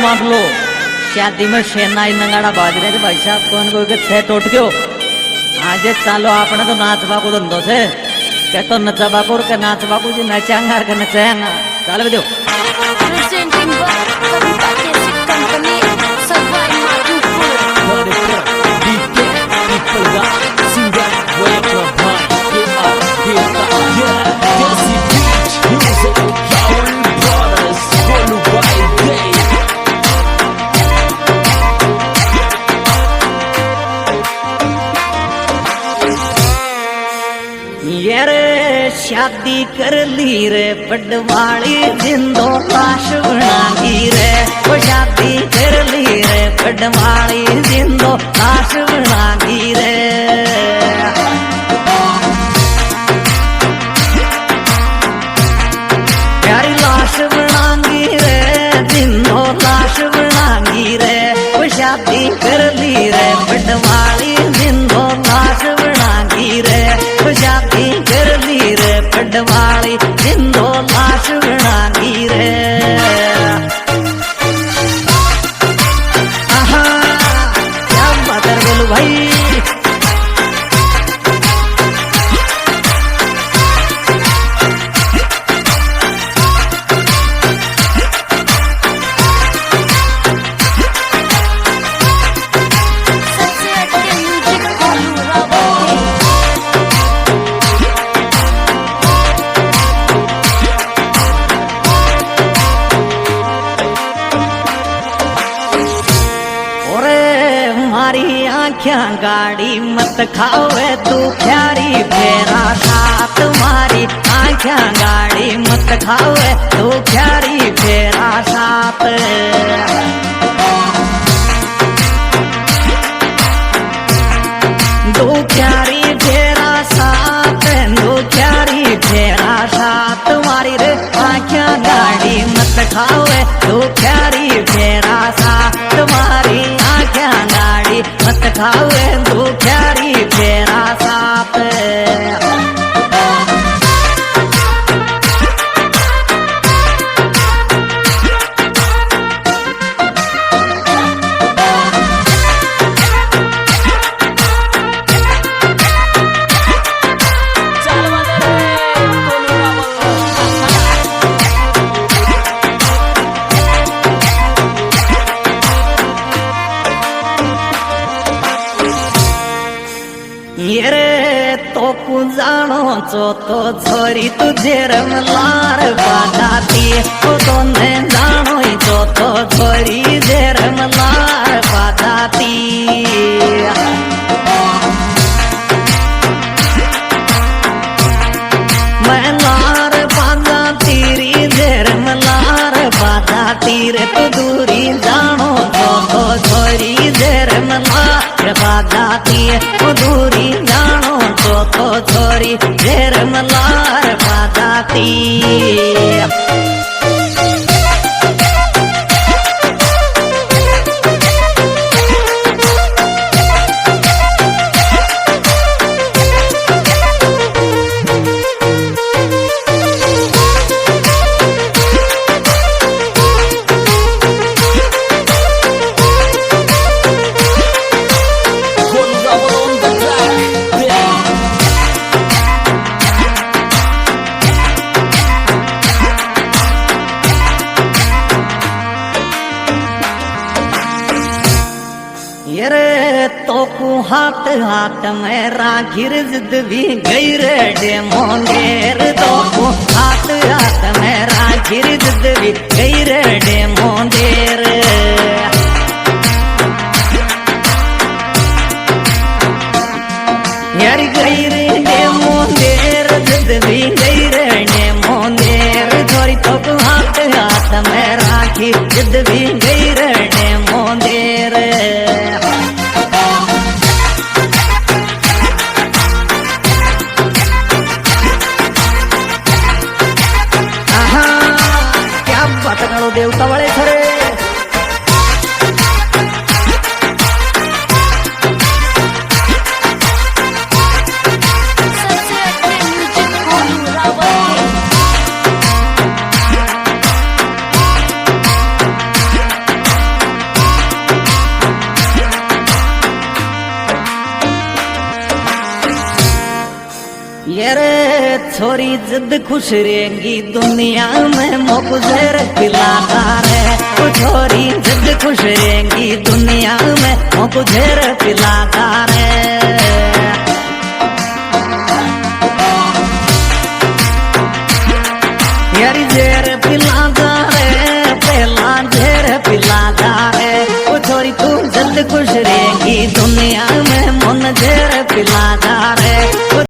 मांग लो। शादी में शेनाई नंगाड़ा बाज रहे थे भाई साहब, कौन कोई के छह टूट गयो। आज चालो आपने तो नाचबा को धंधो से के तो नचबा को के नाचबा को जी नचांगा के नचाएंगा। चल बजो Presenting by Kavita Music Company, Savai Madhupur. People got singer way to buy. Desi Beach Music, Young Brothers, Golu by Day. ये रे शादी कर ली रे पडवाली जिंदो लाश बनागी रे। वो शादी कर ली रे पडवाली जिंदो लाश बनागी रे। प्यारी लाश बनागी रे जिंदो लाश बनागी रे। वो शादी कर ली रे पडवाली जिंदो लाश बनागी रे। वो शादी कर ली रे पडवाली जिंदो लाश बनागी रे। आहा क्या बात है बोलू भाई। सबसे हटके म्यूजिक बोलू रावल। मारी आँखियाँ गाड़ी मत खावे तू प्यारी फेरा साथ। मारी आँखियाँ गाड़ी मत खावे तू प्यारी फेरा साथ। दो प्यारी फेरा साथ, दो प्यारी फेरा साथ। मारी रे आँखियाँ गाड़ी मत खावे तू प्यारी फेरा साथ। तुम्हारी आँखियाँ गाड़ी मत खावे तू प्यारी फेरा साथ। ये रे तो कु जानो चो तो छोरी तुझे रमलार बाजाती। तो ने जानो चो तो छोरी जे रमलार बाजाती। मैं लार बाजाती री जे रमलार बाजाती रे। तो दूरी जानो तो छोरी जे रमलार बाजाती। वो दूरी जानो तो छोरी जे रमलार बाजाती। Golu Rebel on the track. ये रे तो कु हाथ हाथ में राखी रे जिद भी गई रे डेमोंगेर। तो कु हाथ हाथ में राखी रे जिद भी गई रे डेमोंगेर। यार गई रे डेमोंगेर जिद भी गई रे डेमोंगेर। छोरी तो कु हाथ हाथ में राखी जिद भी गई रे डेमोंगेर। बात करो देवता वाले खरे। सबसे हटके म्यूजिक बोलू रावल। छोरी जिद खुश रहेंगी दुनिया में मोको जहर पिलाता रे। ओ छोरी जिद खुश रहेंगी दुनिया में मोको जहर पिलाता रे।